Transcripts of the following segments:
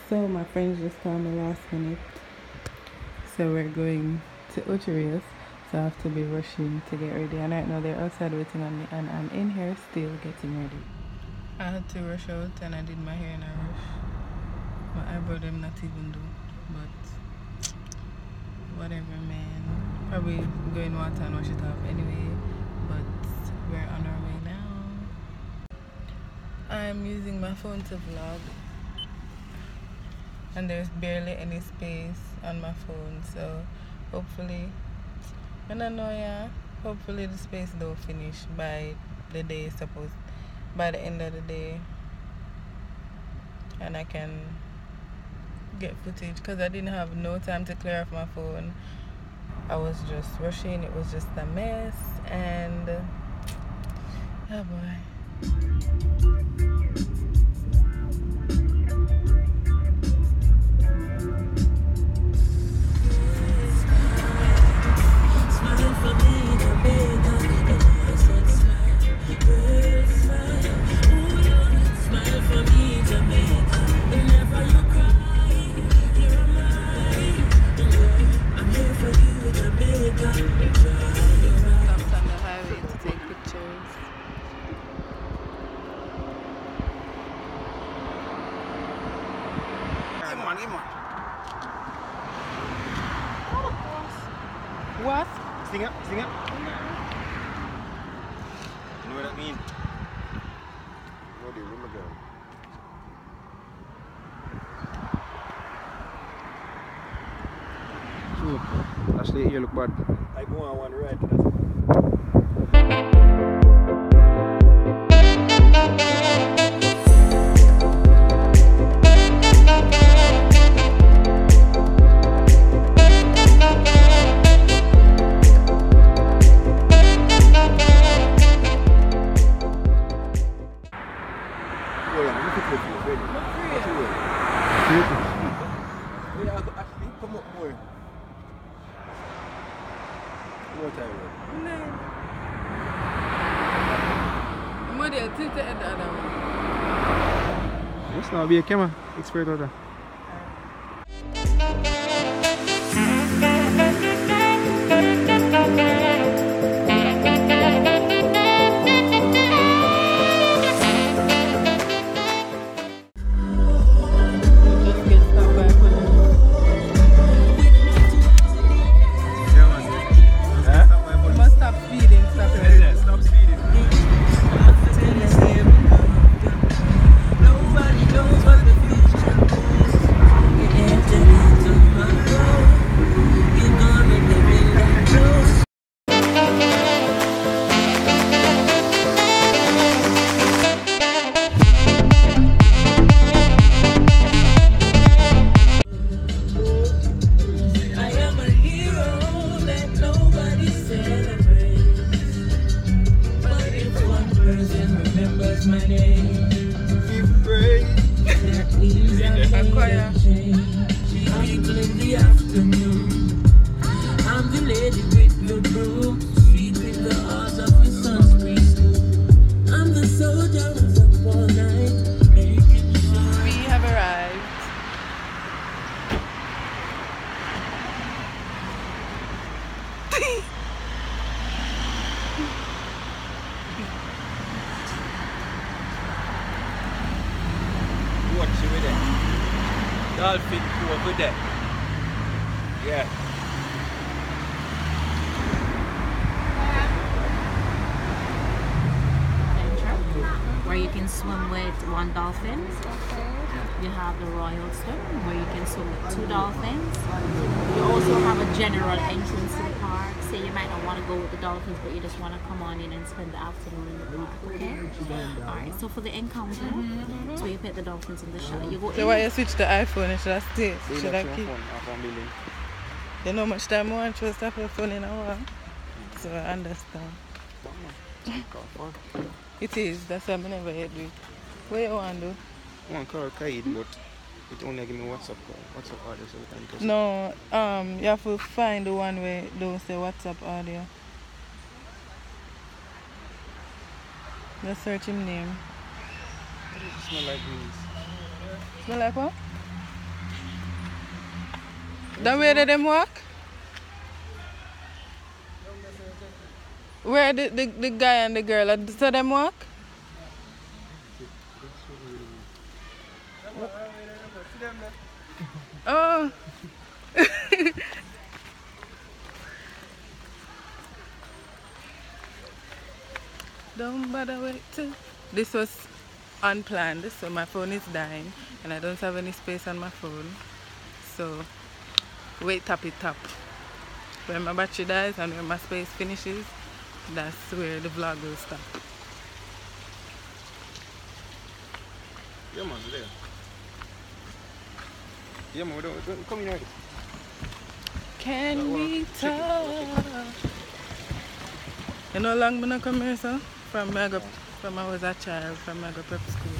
So my friends just called me last minute. So we're going to Ocho Rios. So I have to be rushing to get ready. And right now they're outside waiting on me and I'm in here still getting ready. I had to rush out and I did my hair in a rush. My eyebrow them not even do. But whatever, man. Probably go in water and wash it off anyway. But we're on our way now. I'm using my phone to vlog. And there's barely any space on my phone, so hopefully, I don't know, yeah, hopefully the space don't finish by the day by the end of the day, and I can get footage, because I didn't have no time to clear off my phone. I was just rushing, it was just a mess, and oh boy. What? Sing up. You know what that means? What do you remember, girl? Actually, you look bad. I go on one right. Come up more. More time. Yes, now be a camera expert order. Dolphin Cove over there. Yeah. Where you can swim with one dolphin. You have the Royal Stone where you can swim with two dolphins. You also have a general entrance to the park. Say you might not want to go with the dolphins, but you just want to come on in and spend the afternoon in the park. Okay? Alright, so for the encounter, so you pet the dolphins in the shot. You go so why you switch the iPhone? Should I stay? Should I keep? You know how much time I want to stop your phone in a while? So I understand. It is, that's why I never do it. What you want to do? I want to call Kaid, but it only give me WhatsApp audio so we can just... No, you have to find the one where don't say WhatsApp audio. Just search him name. It smell like greens. Smell like what? Then where did them walk? Where the guy and the girl? So them walk? Oh. Don't bother wait till. This was unplanned, so my phone is dying and I don't have any space on my phone. So wait tap it tap. When my battery dies and when my space finishes, that's where the vlog will stop. Yeah, man, there. Yeah, man, don't come in here. Can we talk? You know how long I come here, sir? From I was a child, from I go prep school.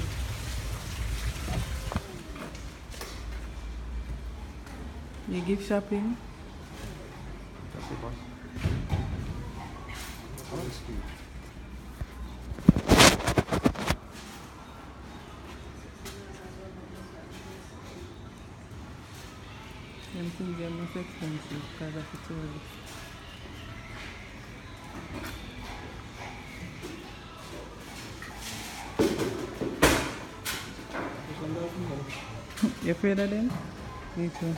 You give shopping? That's the boss. Them things are most expensive because of the tourists. You afraid of them? Me too.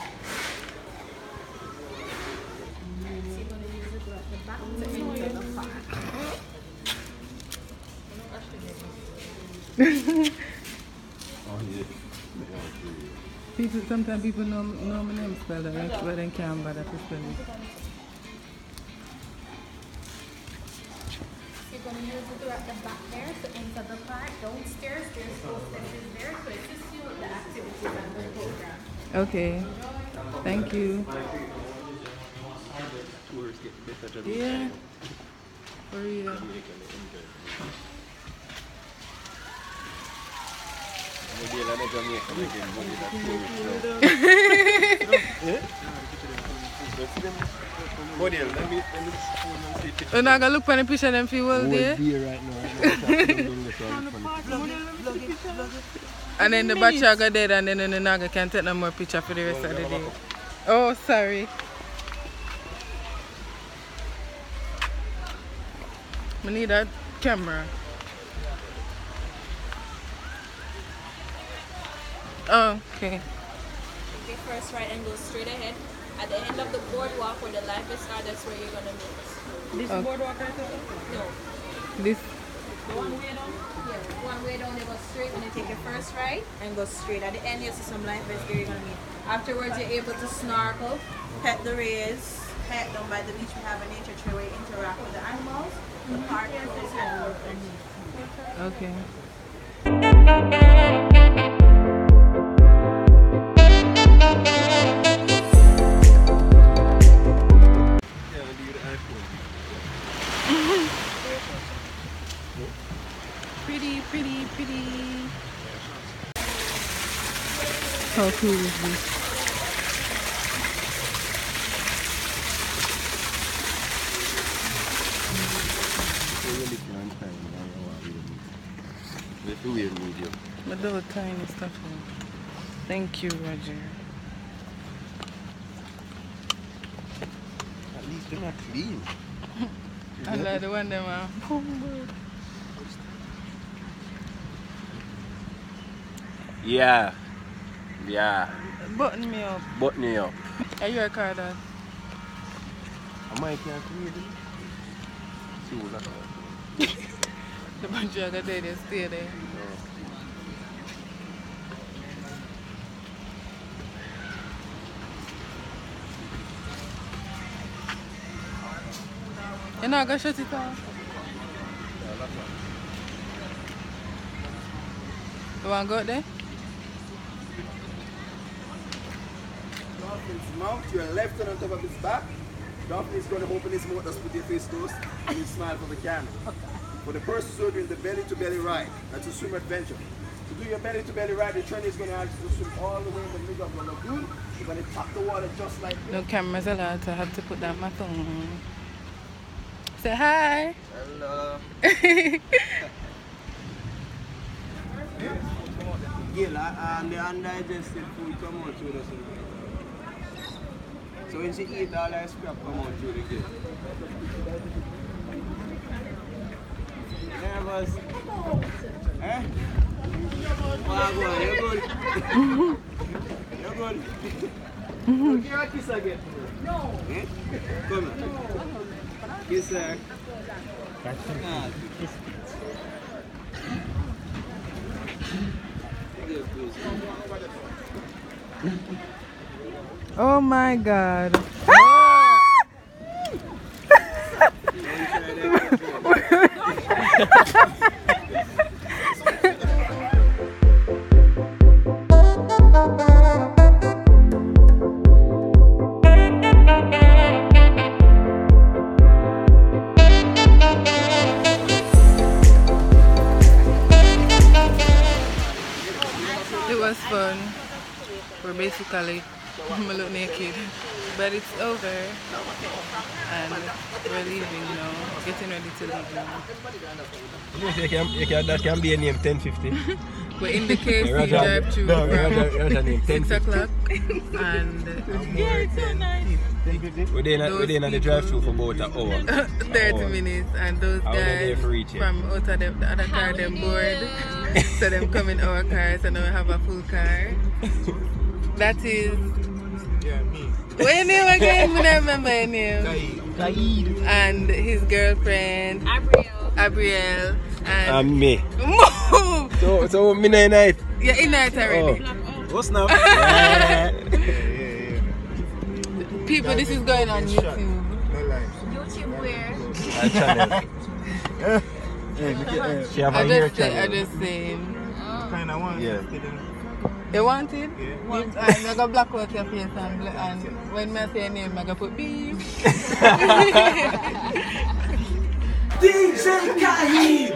Sometimes people know my name spell that, that's why they can't bother to spell it. You're going to use the door at the back there, so enter the park, downstairs, there's 4 spaces there, so it's just you the activities and the program. Okay, thank you. Tourists get better than Yeah, for real. Maybe I'm not Jamaica again, You're not going to look for the picture of them for all day? right And then the battery go dead and then the naga can't take no more picture for the rest of the day. Oh, sorry. I need that camera. Oh, okay. Okay, first right and go straight ahead. At the end of the boardwalk where the life is are, that's where you're going to meet. This boardwalk right there? No. This. The one way down? Yeah, one way down, you go straight and you take your first right and go straight. At the end, you see some life vests there you're going to meet. Afterwards, you're able to snorkel, pet the rays, pet down by the beach. We have a nature trail where you interact with the animals. The park is open. Okay. Pretty. How cool is this? But those tiny stuff. Thank you, Roger. At least they're not clean. I like the one them are. Yeah. Button me up. Button me up. Are you a car dad? I might can't read it. See what that The bunch of guys they stay there. You're not gonna shut it off? You wanna go out there? Dolphin's mouth, your left hand on top of his back. Dolphin is going to open his mouth, just put your face close, and you smile for the camera. For the person who is doing the belly-to-belly ride, that's a swim adventure. To do your belly-to-belly ride, the trainer is going to ask you to swim all the way in the middle of the lagoon. You're going to tap the water just like this. No cameras allowed, so I have to put down my phone. Say hi. Hello. Gil, and the undigested food come out to us. So when she eat all that scrap come out through the gate. Nervous? Eh? Well, you're good. You're good. Give her a kiss again. No. Eh? Come on. Kiss her. Ah, kiss. Oh my God. It was fun. We're basically a little naked, but it's over and we're leaving now, getting ready to leave now. That can be a name 1050. We're in the KC drive-thru from 6 o'clock and we're in the drive-thru for about an hour. 30 minutes, and those guys from out of the other car, them bored, so them come in our car, so now we have a full car. That is... Yeah, me. What's your name again? I don't remember your name. Kaid. And his girlfriend, Abriel. And me. Move! So me in night. You're in night already. What's now? People, this is going on YouTube. YouTube where? She have a hair channel. I just saying. Kind of one. Yeah. You want it? Yeah. I'm going to black out your face and when I say your name, I'm going to put beep. DJ Kaid!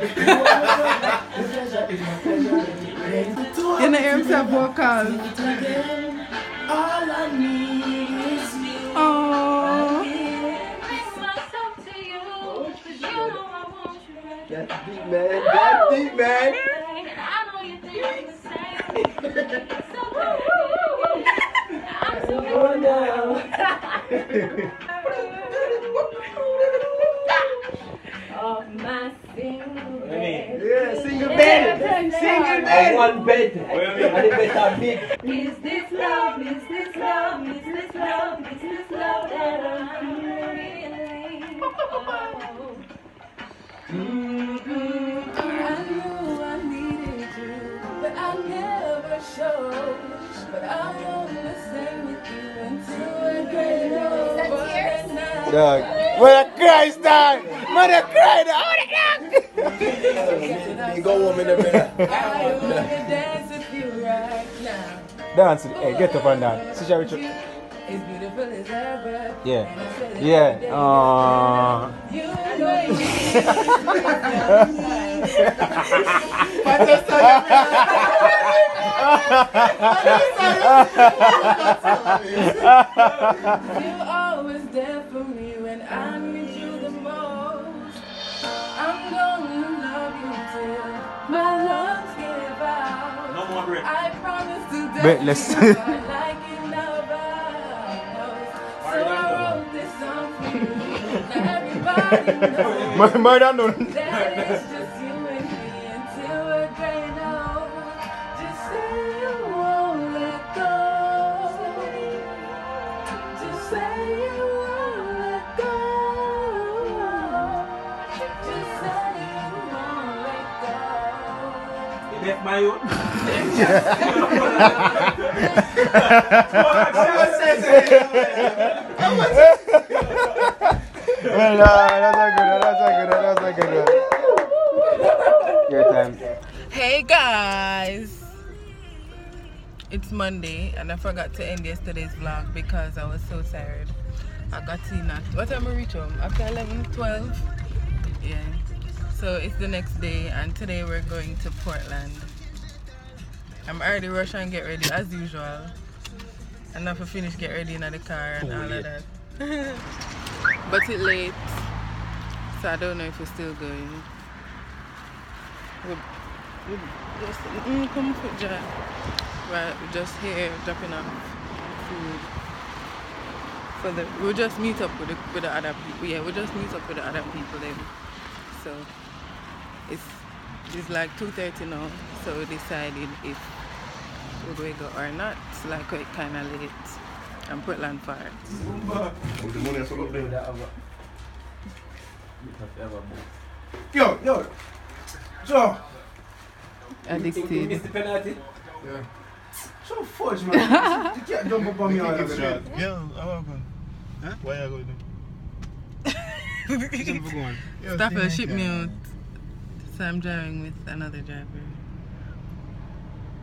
You know himself vocal. All I need is you. Aww. That's deep, man. That's deep, man. Of my single bed. Yeah, single bed. Single bed. One bed. And the bed are big. Is this love? Is this love? Is this love? Is this love that I'm feeling? I knew I needed you, but I never showed. But I wanna stay with you until we're great over. Dog. Mother Christ, dog. Mother Christ, dog. You go home in the bed. I wanna dance with you right now. Dance. Hey, get up and dance. See Richard. As beautiful as ever. Yeah. Yeah. Aww. You know you You're always there for me when I need you the most. I'm gonna love you till my lungs give out. No more breath. I promise to Breathless. like it nobody knows. So I wrote this song for you. Now everybody knows Murder no. that it's just you and me until we're great old. Just say you won't let go. Just say you won't let go. Just say you won't let go. You left my own. Well, that's a good one. Your time. Hey guys! It's Monday and I forgot to end yesterday's vlog because I was so tired. I got in at what time I reach home? After 11, 12? Yeah. So it's the next day and today we're going to Portland. I'm already rushing and get ready as usual. And now to finish get ready in the car and all of that. But it's late. So I don't know if we're still going. We just come foot job. Right, we're just here dropping off food we'll just meet up with the other people. Yeah, we'll just meet up with the other people then. So it's like 2:30 now. So we decided if we go or not. It's like quite kind of late. And Portland far. Yo, Joe. Addicted. Missed the penalty? Yeah. So fudge, man. You can't jump up on me all the time. Yeah, I'm open. Huh? Why are you going? Staffel shipped me out. So I'm driving with another driver.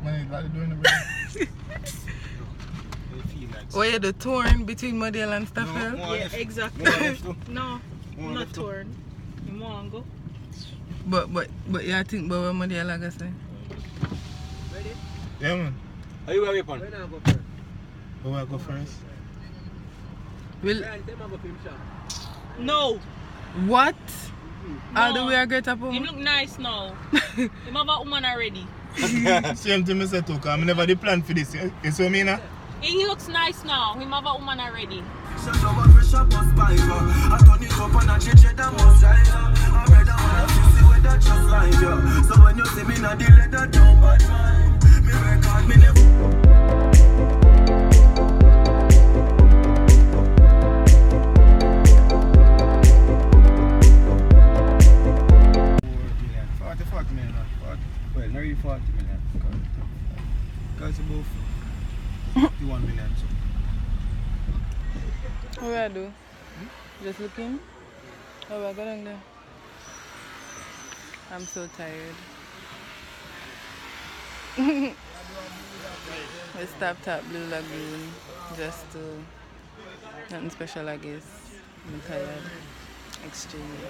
Man, what are you doing? Oh yeah, the torn between Model and Staffel? No, Yeah, exactly. No, not torn. You want to go? But yeah, I think about what Model like I say. Ready? Yeah, man. Are you ready, Pon? Who will go first? Will No. what? No. All the way I get up Him look nice now. Him have a woman already. Same thing I said too, because I never did plan for this. You see what I mean? He looks nice now. Him have a woman already. So when you see me not the letter down bad mind. Me record me never. $40 million. Well, not really 40 million. Because it's about 51 million. So. What do I do? Just looking? Oh, I got on there. I'm so tired. We stopped at Blue Lagoon just to, nothing special I guess. I'm tired. Extremely.